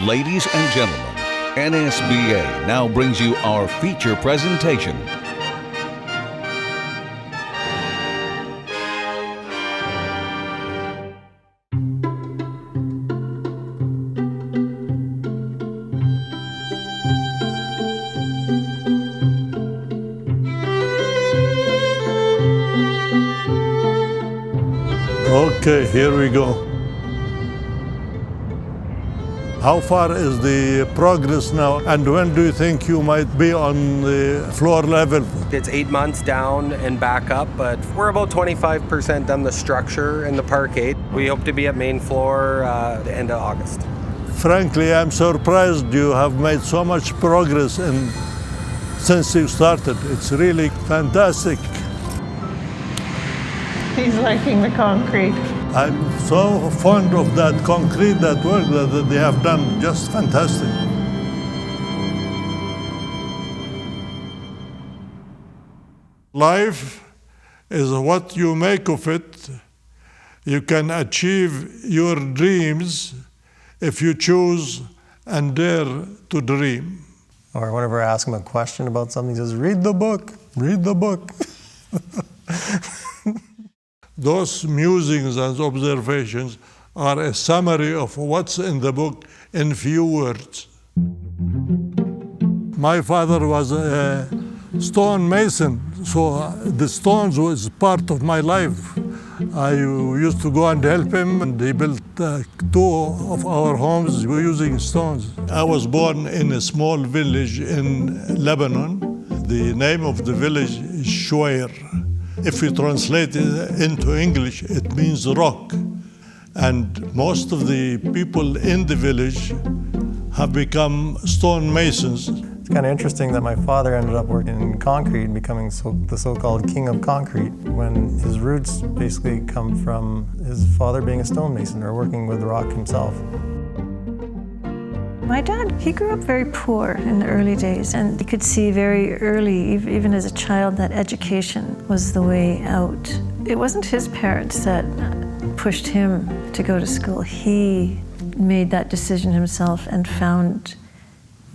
Ladies and gentlemen, NSBA now brings you our feature presentation. Okay, here we go. How far is the progress now, and when do you think you might be on the floor level? It's 8 months down and back up, but we're about 25% done the structure and the parquet. We hope to be at main floor the end of August. Frankly, I'm surprised you have made so much progress since you started. It's really fantastic. He's liking the concrete. I'm so fond of that concrete, that work that they have done, just fantastic. Life is what you make of it. You can achieve your dreams if you choose and dare to dream. Or whenever I ask him a question about something, he says, read the book, read the book. Those musings and observations are a summary of what's in the book in few words. My father was a stone mason, so the stones was part of my life. I used to go and help him, and he built two of our homes using stones. I was born in a small village in Lebanon. The name of the village is Shwair. If you translate it into English, it means rock. And most of the people in the village have become stone masons. It's kind of interesting that my father ended up working in concrete and becoming the so-called king of concrete, when his roots basically come from his father being a stonemason or working with rock himself. My dad, he grew up very poor in the early days, and he could see very early, even as a child, that education was the way out. It wasn't his parents that pushed him to go to school. He made that decision himself and found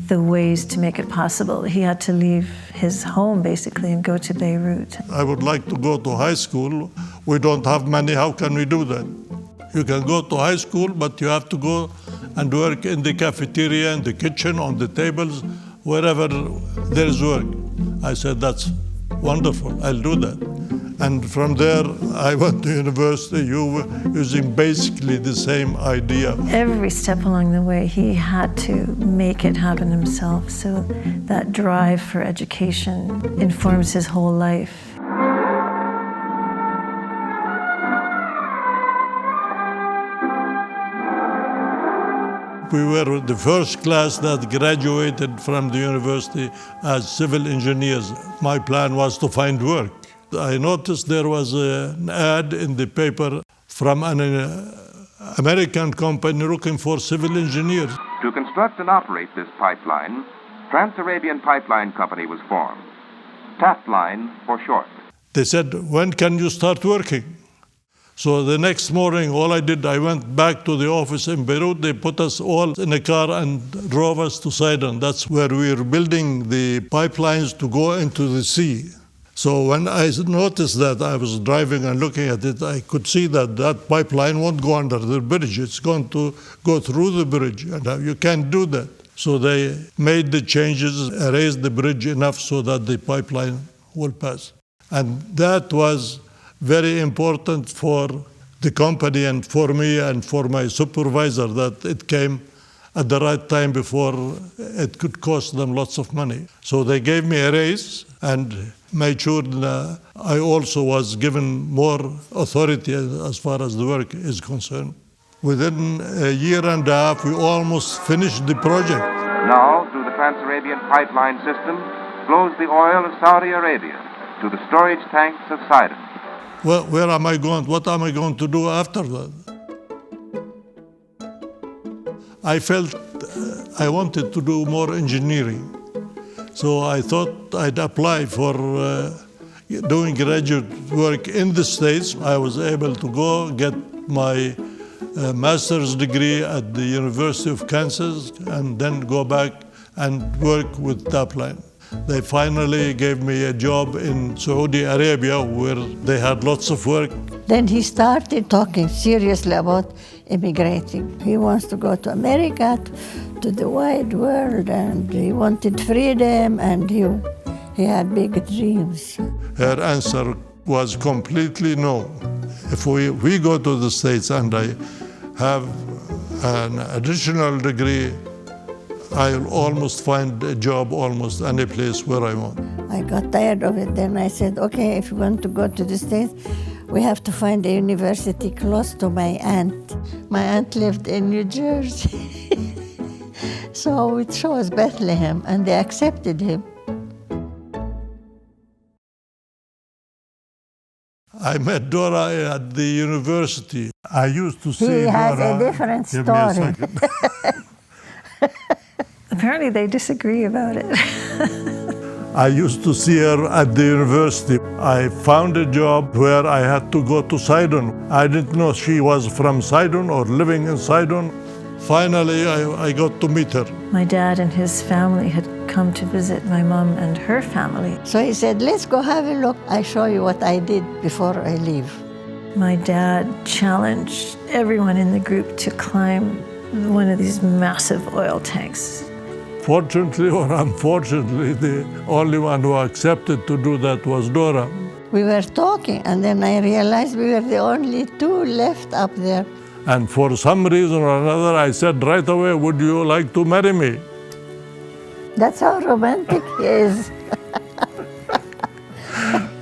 the ways to make it possible. He had to leave his home, basically, and go to Beirut. I would like to go to high school. We don't have money. How can we do that? You can go to high school, but you have to go and work in the cafeteria, in the kitchen, on the tables, wherever there is work. I said, that's wonderful, I'll do that. And from there, I went to university using basically the same idea. Every step along the way, he had to make it happen himself. So that drive for education informs his whole life. We were the first class that graduated from the university as civil engineers. My plan was to find work. I noticed there was an ad in the paper from an American company looking for civil engineers. To construct and operate this pipeline, Trans-Arabian Pipeline Company was formed. TAP Line for short. They said, when can you start working? So the next morning, all I did, I went back to the office in Beirut. They put us all in a car and drove us to Sidon. That's where we were building the pipelines to go into the sea. So when I noticed that, I was driving and looking at it, I could see that that pipeline won't go under the bridge. It's going to go through the bridge, and you can't do that. So they made the changes, raised the bridge enough so that the pipeline will pass. And that was very important for the company and for me and for my supervisor, that it came at the right time before it could cost them lots of money. So they gave me a raise and made sure that I also was given more authority as far as the work is concerned. Within a year and a half, we almost finished the project. Now, through the Trans-Arabian Pipeline system, flows the oil of Saudi Arabia to the storage tanks of Sidon. Well, where am I going? What am I going to do after that? I felt I wanted to do more engineering. So I thought I'd apply for doing graduate work in the States. I was able to go get my a master's degree at the University of Kansas and then go back and work with Tapline. They finally gave me a job in Saudi Arabia where they had lots of work. Then he started talking seriously about immigrating. He wants to go to America, to the wide world, and he wanted freedom, and he had big dreams. Her answer was completely no. If we go to the States and I have an additional degree, I'll almost find a job almost any place where I want. I got tired of it. Then I said, okay, if you want to go to the States, we have to find a university close to my aunt. My aunt lived in New Jersey. So we chose Bethlehem, and they accepted him. I met Dora at the university. I used to see Dora. He has a different Give me a story. second. Apparently they disagree about it. I used to see her at the university. I found a job where I had to go to Sidon. I didn't know she was from Sidon or living in Sidon. Finally, I got to meet her. My dad and his family had come to visit my mom and her family. So he said, let's go have a look. I show you what I did before I leave. My dad challenged everyone in the group to climb one of these massive oil tanks. Fortunately or unfortunately, the only one who accepted to do that was Dora. We were talking, and then I realized we were the only two left up there. And for some reason or another, I said right away, would you like to marry me? That's how romantic he is.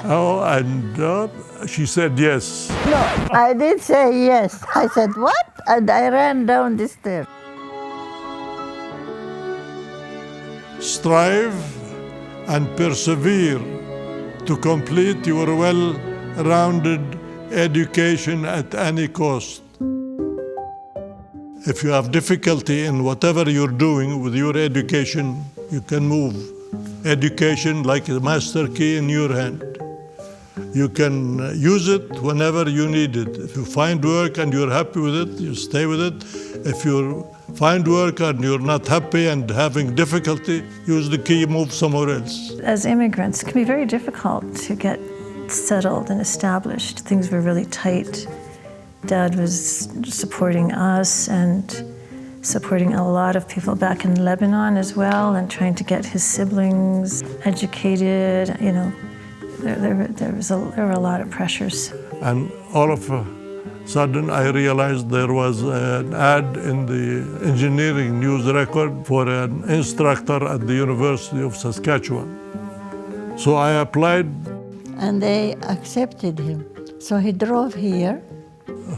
Oh, and she said yes. No, I did say yes. I said, what? And I ran down the stairs. Strive and persevere to complete your well-rounded education at any cost. If you have difficulty in whatever you're doing with your education, you can move education like a master key in your hand. You can use it whenever you need it. If you find work and you're happy with it, you stay with it. If you find work and you're not happy and having difficulty, use the key, move somewhere else. As immigrants, it can be very difficult to get settled and established. Things were really tight. Dad was supporting us and supporting a lot of people back in Lebanon as well, and trying to get his siblings educated. You know, there were a lot of pressures. And all of a sudden, I realized there was an ad in the engineering news record for an instructor at the University of Saskatchewan. So I applied. And they accepted him. So he drove here.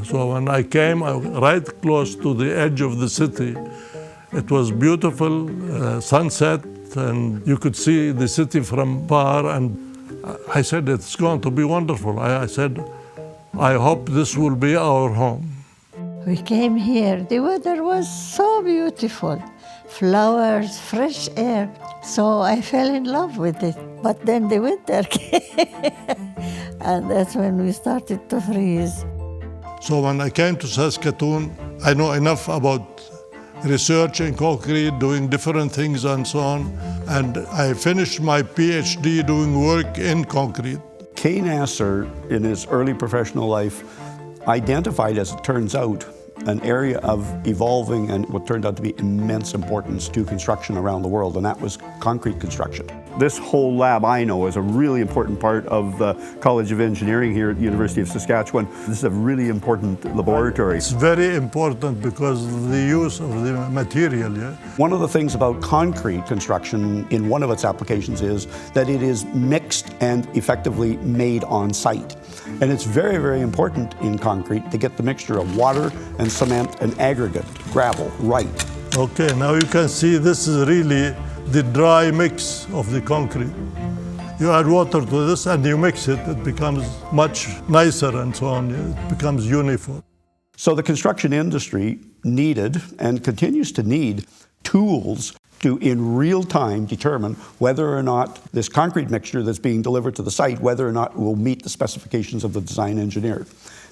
So when I came right close to the edge of the city, it was beautiful, sunset, and you could see the city from far. And I said, it's going to be wonderful. I said, I hope this will be our home. We came here. The weather was so beautiful. Flowers, fresh air. So I fell in love with it. But then the winter came. And that's when we started to freeze. So when I came to Saskatoon, I know enough about research in concrete, doing different things and so on. And I finished my PhD doing work in concrete. Nasser, in his early professional life, identified, as it turns out, an area of evolving and what turned out to be immense importance to construction around the world, and that was concrete construction. This whole lab, I know, is a really important part of the College of Engineering here at the University of Saskatchewan. This is a really important laboratory. It's very important because of the use of the material. Yeah? One of the things about concrete construction in one of its applications is that it is mixed and effectively made on site. And it's very, very important in concrete to get the mixture of water and cement and aggregate, gravel, right. Okay, now you can see this is really the dry mix of the concrete. You add water to this and you mix it, it becomes much nicer and so on. It becomes uniform. So the construction industry needed and continues to need tools to, in real time, determine whether or not this concrete mixture that's being delivered to the site, whether or not it will meet the specifications of the design engineer.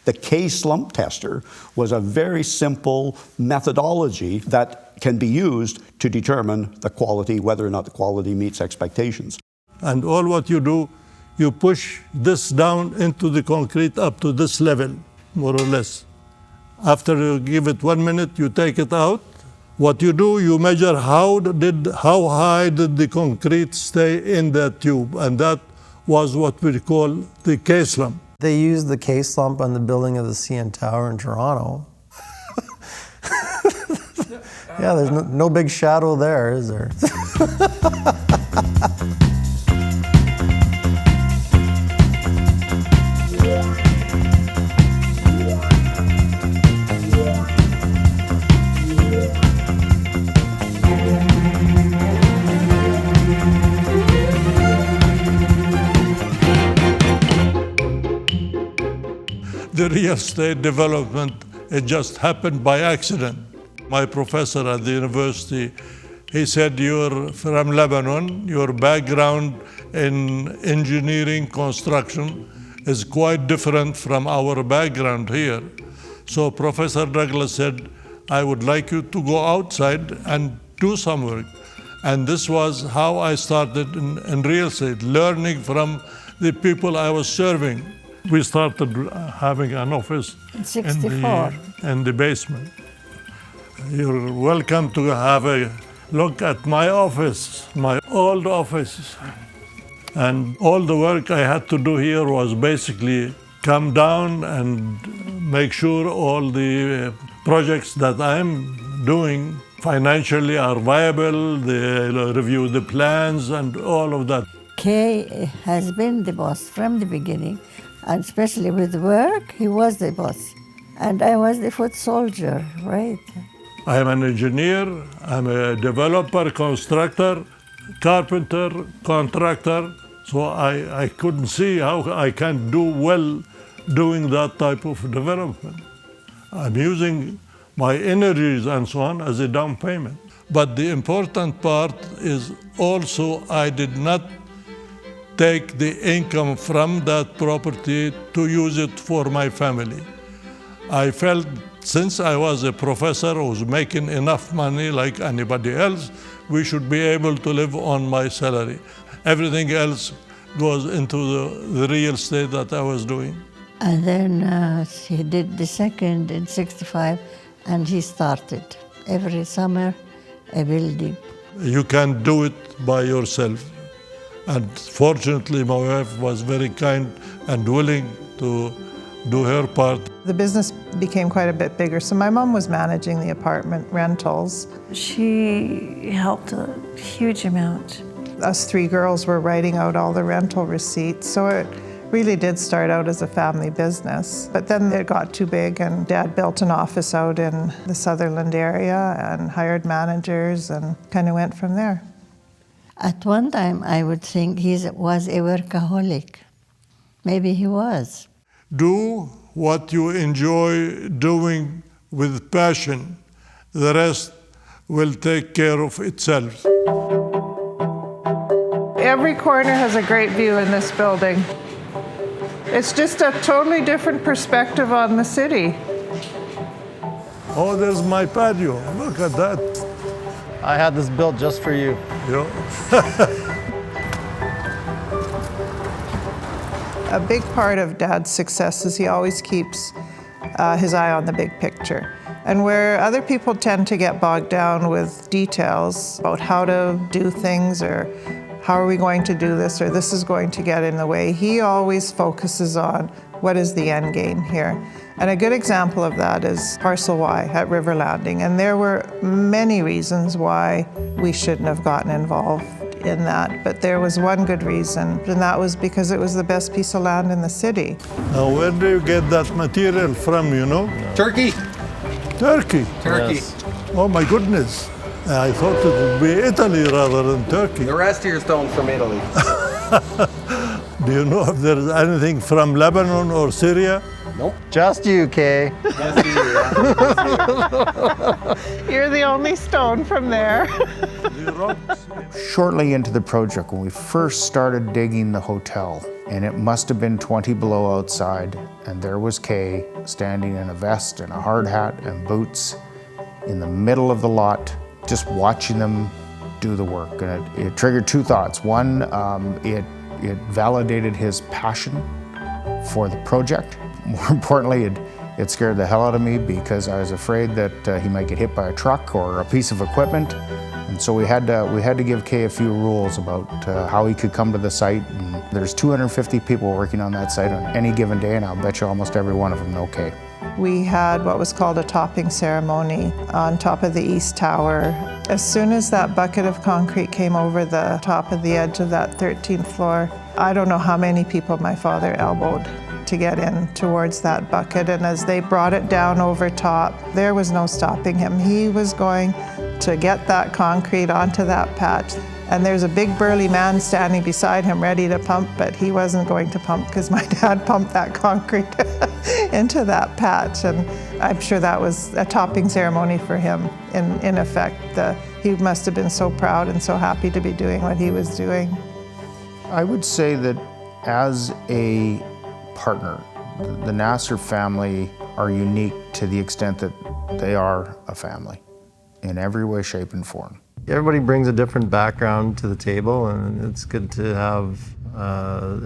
The K-slump tester was a very simple methodology that can be used to determine the quality, whether or not the quality meets expectations. And all what you do, you push this down into the concrete up to this level, more or less. After you give it 1 minute, you take it out. What you do, you measure how high did the concrete stay in that tube, and that was what we call the K-slump. They used the K-slump on the building of the CN Tower in Toronto. Yeah, there's no big shadow there, is there? The real estate development, it just happened by accident. My professor at the university, he said, "You're from Lebanon, your background in engineering, construction is quite different from our background here." So Professor Douglas said, "I would like you to go outside and do some work." And this was how I started in real estate, learning from the people I was serving. We started having an office in 64. In the basement. You're welcome to have a look at my office, my old office. And all the work I had to do here was basically come down and make sure all the projects that I'm doing financially are viable, they review the plans and all of that. Kay has been the boss from the beginning, and especially with work, he was the boss. And I was the foot soldier, right? I am an engineer, I'm a developer, constructor, carpenter, contractor, so I couldn't see how I can do well doing that type of development. I'm using my energies and so on as a down payment. But the important part is also I did not take the income from that property to use it for my family. I felt since I was a professor who was making enough money like anybody else, we should be able to live on my salary. Everything else goes into the real estate that I was doing. And then he did the second in 65, and he started every summer a building. You can do it by yourself. And fortunately, my wife was very kind and willing to do her part. The business became quite a bit bigger, so my mom was managing the apartment rentals. She helped a huge amount. Us three girls were writing out all the rental receipts, so it really did start out as a family business. But then it got too big, and Dad built an office out in the Sutherland area and hired managers and kind of went from there. At one time, I would think he was a workaholic. Maybe he was. Do what you enjoy doing with passion. The rest will take care of itself. Every corner has a great view in this building. It's just a totally different perspective on the city. Oh, there's my patio. Look at that. I had this built just for you. Yeah. A big part of Dad's success is he always keeps his eye on the big picture. And where other people tend to get bogged down with details about how to do things or how are we going to do this or this is going to get in the way, he always focuses on what is the end game here. And a good example of that is Parcel Y at River Landing. And there were many reasons why we shouldn't have gotten involved in that. But there was one good reason, and that was because it was the best piece of land in the city. Now, where do you get that material from, you know? Turkey. Turkey. Turkey. Yes. Oh, my goodness. I thought it would be Italy rather than Turkey. The rest of your stone's from Italy. Do you know if there is anything from Lebanon or Syria? Nope. Just you, Kay. Just you. You're the only stone from there. Shortly into the project, when we first started digging the hotel, and it must have been 20 below outside, and there was Kay standing in a vest and a hard hat and boots in the middle of the lot, just watching them do the work. And it triggered two thoughts. One, it validated his passion for the project. More importantly, it scared the hell out of me because I was afraid that he might get hit by a truck or a piece of equipment. And so we had to give Kay a few rules about how he could come to the site. And there's 250 people working on that site on any given day, and I'll bet you almost every one of them know Kay. We had what was called a topping ceremony on top of the east tower. As soon as that bucket of concrete came over the top of the edge of that 13th floor, I don't know how many people my father elbowed to get in towards that bucket. And as they brought it down over top, there was no stopping him. He was going to get that concrete onto that patch. And there's a big burly man standing beside him ready to pump, but he wasn't going to pump because my dad pumped that concrete into that patch. And I'm sure that was a topping ceremony for him in effect. He must have been so proud and so happy to be doing what he was doing. I would say that as a partner, the Nasser family are unique to the extent that they are a family in every way, shape, and form. Everybody brings a different background to the table, and it's good to have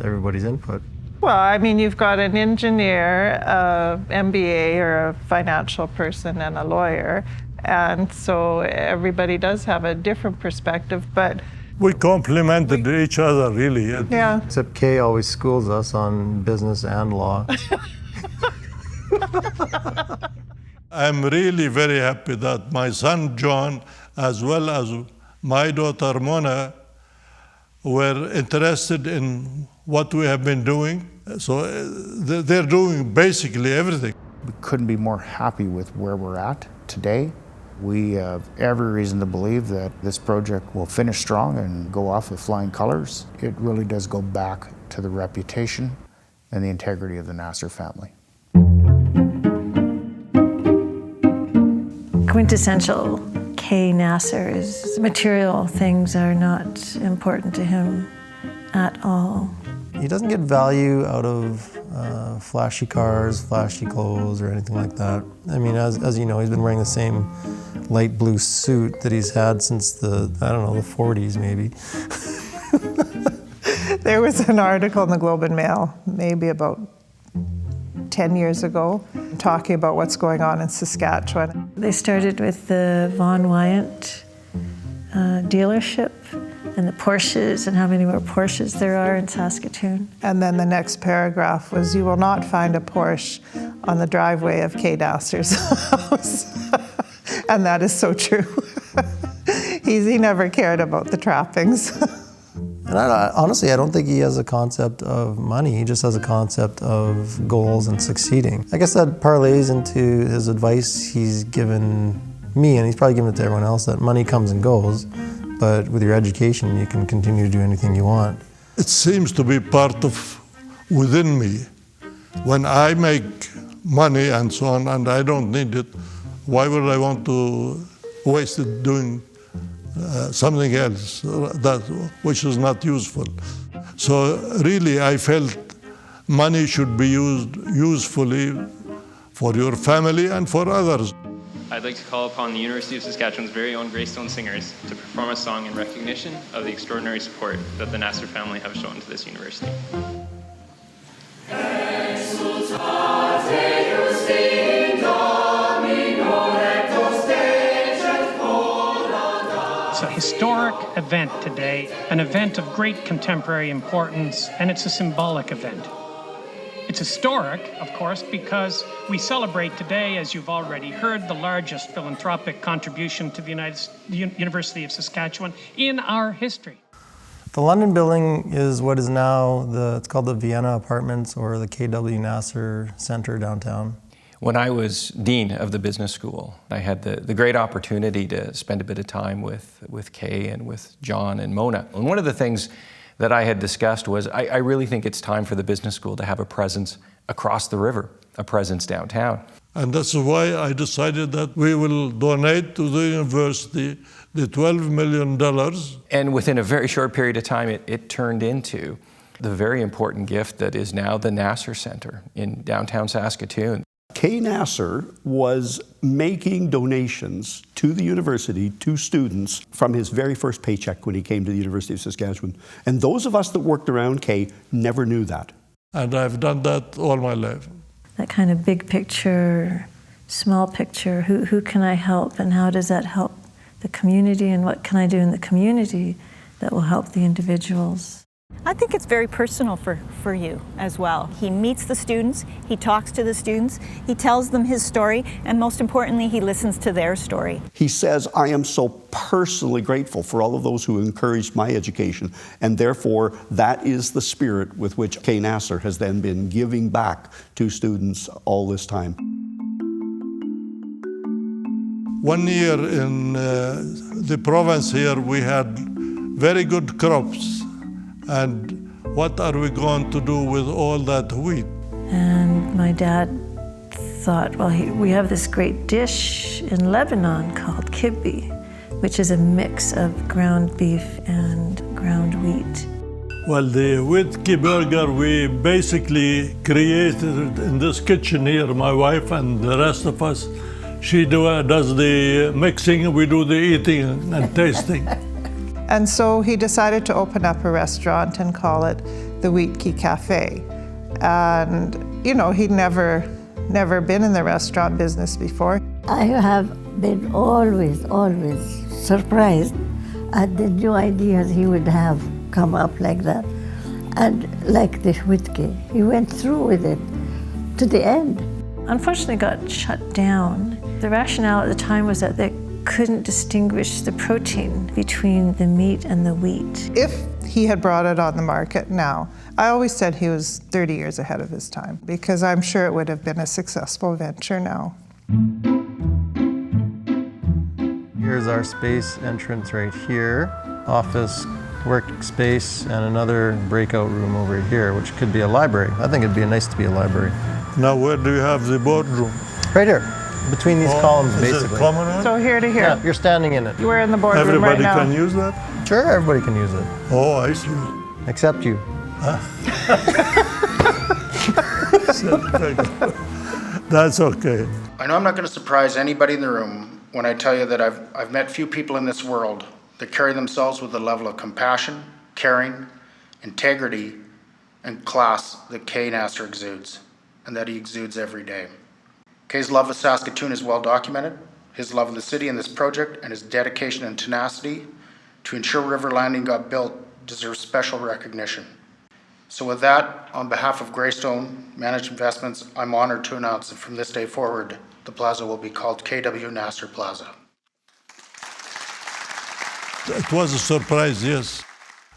everybody's input. Well, I mean, you've got an engineer, an MBA, or a financial person, and a lawyer, and so everybody does have a different perspective, but We complemented each other, really. yeah. Except Kay always schools us on business and law. I'm really very happy that my son John, as well as my daughter Mona, were interested in what we have been doing. So they're doing basically everything. We couldn't be more happy with where we're at today. We have every reason to believe that this project will finish strong and go off with flying colors. It really does go back to the reputation and the integrity of the Nasser family. Quintessential K. Nasser is material things are not important to him at all. He doesn't get value out of flashy cars, flashy clothes, or anything like that. I mean, as you know, he's been wearing the same light blue suit that he's had since the 40s maybe. There was an article in the Globe and Mail, maybe about 10 years ago, talking about what's going on in Saskatchewan. They started with the Von Wyant dealership and the Porsches and how many more Porsches there are in Saskatoon. And then the next paragraph was, you will not find a Porsche on the driveway of Kay Nasser's house. And that is so true. He never cared about the trappings. And honestly, I don't think he has a concept of money. He just has a concept of goals and succeeding. I guess that parlays into his advice he's given me, and he's probably given it to everyone else, that money comes and goes, but with your education, you can continue to do anything you want. It seems to be part of within me. When I make money and so on, and I don't need it, why would I want to waste it doing something else which is not useful? So really, I felt money should be used usefully for your family and for others. I'd like to call upon the University of Saskatchewan's very own Greystone Singers to perform a song in recognition of the extraordinary support that the Nasser family have shown to this university. It's a historic event today, an event of great contemporary importance, and it's a symbolic event. It's historic, of course, because we celebrate today, as you've already heard, the largest philanthropic contribution to the University of Saskatchewan in our history. The London building is what is now it's called the Vienna Apartments, or the KW Nasser Center downtown. When I was dean of the business school, I had the great opportunity to spend a bit of time with Kay and with John and Mona. And one of the things that I had discussed was I really think it's time for the business school to have a presence across the river, a presence downtown. And that's why I decided that we will donate to the university the $12 million. And within a very short period of time, it turned into the very important gift that is now the Nasser Center in downtown Saskatoon. Kay Nasser was making donations to the university, to students, from his very first paycheck when he came to the University of Saskatchewan. And those of us that worked around Kay never knew that. And I've done that all my life. That kind of big picture, small picture, who can I help and how does that help the community and what can I do in the community that will help the individuals? I think it's very personal for you as well. He meets the students, he talks to the students, he tells them his story, and most importantly, he listens to their story. He says, I am so personally grateful for all of those who encouraged my education, and therefore that is the spirit with which Kay Nasser has then been giving back to students all this time. 1 year in the province here, we had very good crops. And what are we going to do with all that wheat? And my dad thought, well, we have this great dish in Lebanon called kibbe, which is a mix of ground beef and ground wheat. Well, the wheat burger we basically created in this kitchen here, my wife and the rest of us. She does the mixing, we do the eating and tasting. And so he decided to open up a restaurant and call it the Wheat Key Cafe. And, you know, he'd never been in the restaurant business before. I have been always surprised at the new ideas he would have come up like that. And like the whiskey, he went through with it to the end. Unfortunately, got shut down. The rationale at the time was that they couldn't distinguish the protein between the meat and the wheat. If he had brought it on the market now, I always said he was 30 years ahead of his time because I'm sure it would have been a successful venture now. Here's our space entrance right here, office, workspace, and another breakout room over here, which could be a library. I think it'd be nice to be a library. Now where do you have the boardroom? Right here. Between these columns, is basically. It common room? So here to here. Yeah, you're standing in it. We're in the boardroom Everybody right now. can use that? Sure, everybody can use it. Oh, I see. Except you. That's okay. I know I'm not going to surprise anybody in the room when I tell you that I've met few people in this world that carry themselves with the level of compassion, caring, integrity, and class that Kay Nasser exudes, and that he exudes every day. Kay's love of Saskatoon is well documented. His love of the city and this project and his dedication and tenacity to ensure River Landing got built deserves special recognition. So with that, on behalf of Greystone Managed Investments, I'm honored to announce that from this day forward, the plaza will be called KW Nasser Plaza. It was a surprise, yes.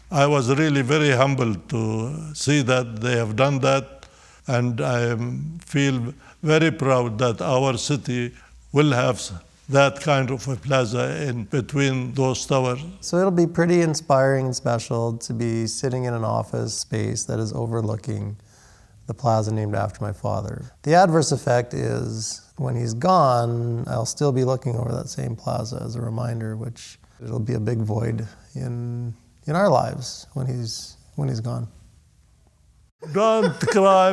I was really very humbled to see that they have done that, and I feel very proud that our city will have that kind of a plaza in between those towers. So it'll be pretty inspiring and special to be sitting in an office space that is overlooking the plaza named after my father. The adverse effect is when he's gone, I'll still be looking over that same plaza as a reminder, which it'll be a big void in our lives when he's gone. Don't cry,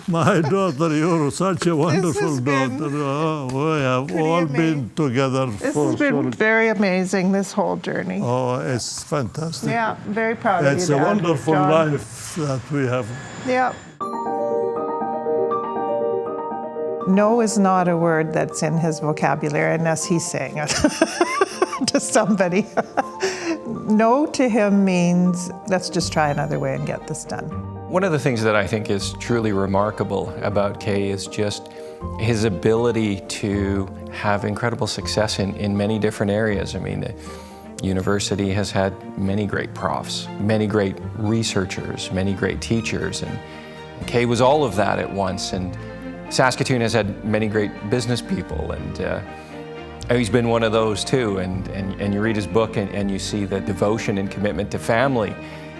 my daughter. You're such a wonderful daughter. We have all been together. This has been very amazing, this whole journey. Oh, it's fantastic. Yeah, very proud of you, It's a Dad, wonderful John. life that we have. Yeah. No is not a word that's in his vocabulary unless he's saying it to somebody. No to him means, let's just try another way and get this done. One of the things that I think is truly remarkable about Kay is just his ability to have incredible success in many different areas. I mean, the university has had many great profs, many great researchers, many great teachers, and Kay was all of that at once. And Saskatoon has had many great business people, and he's been one of those too. And you read his book and you see the devotion and commitment to family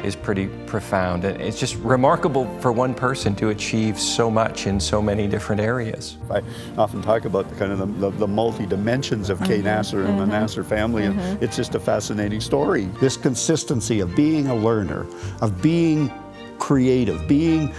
is pretty profound. And it's just remarkable for one person to achieve so much in so many different areas. I often talk about the kind of the multi-dimensions of Kay Nasser and the Nasser family, and it's just a fascinating story. This consistency of being a learner, of being creative, being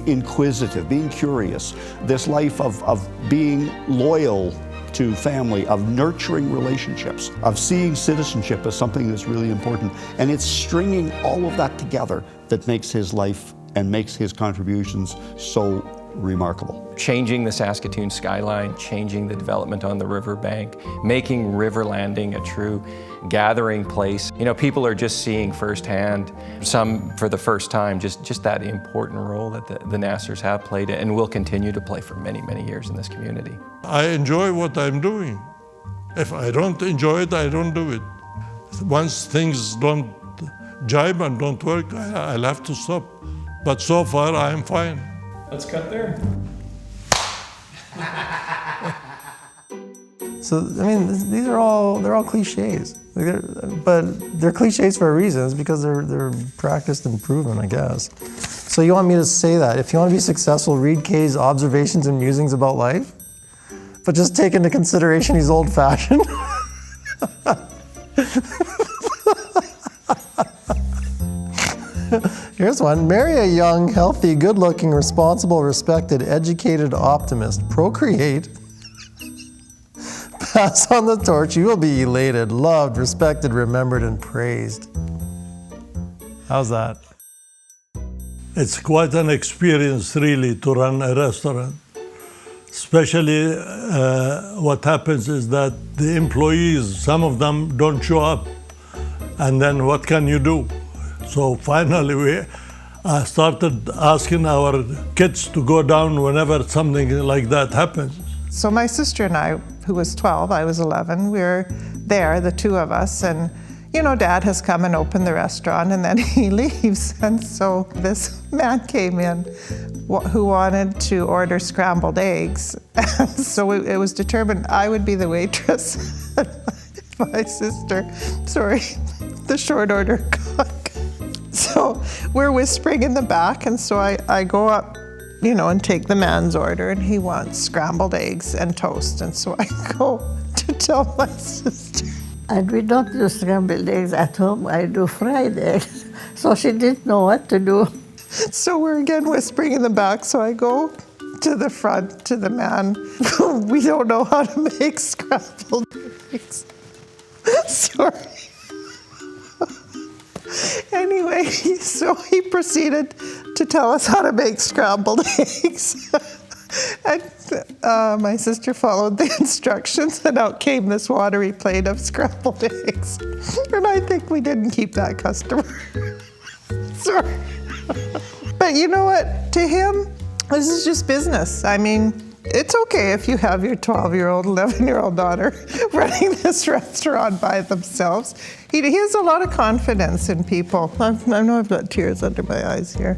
inquisitive, being curious, this life of being loyal to family, of nurturing relationships, of seeing citizenship as something that's really important. And it's stringing all of that together that makes his life and makes his contributions so remarkable. Changing the Saskatoon skyline, changing the development on the riverbank, making river landing a true gathering place. You know, people are just seeing firsthand, some for the first time, just that important role that the Nassers have played and will continue to play for many, many years in this community. I enjoy what I'm doing. If I don't enjoy it, I don't do it. Once things don't jibe and don't work, I'll have to stop. But so far, I'm fine. Let's cut there. So, I mean, they're all cliches. But they're cliches for a reason. It's because they're practiced and proven, I guess. So you want me to say that? If you want to be successful, read Kay's Observations and Musings about Life, but just take into consideration he's old-fashioned. Here's one. Marry a young, healthy, good-looking, responsible, respected, educated optimist. Procreate. Pass on the torch. You will be elated, loved, respected, remembered, and praised. How's that? It's quite an experience, really, to run a restaurant. Especially what happens is that the employees, some of them don't show up. And then what can you do? So finally, we started asking our kids to go down whenever something like that happens. So my sister and I, who was 12, I was 11, we were there, the two of us, and you know, Dad has come and opened the restaurant and then he leaves. And so this man came in who wanted to order scrambled eggs. And so it was determined I would be the waitress. My sister, the short order cook. So we're whispering in the back, and so I go up, you know, and take the man's order, and he wants scrambled eggs and toast. And so I go to tell my sister. And we don't do scrambled eggs at home, I do fried eggs. So she didn't know what to do. So we're again whispering in the back, so I go to the front to the man. We don't know how to make scrambled eggs. Sorry. Anyway, so he proceeded to tell us how to make scrambled eggs. And my sister followed the instructions, and out came this watery plate of scrambled eggs. And I think we didn't keep that customer. Sorry. But you know what? To him, this is just business. I mean, it's okay if you have your 12-year-old, 11-year-old daughter running this restaurant by themselves. He has a lot of confidence in people. I know I've got tears under my eyes here.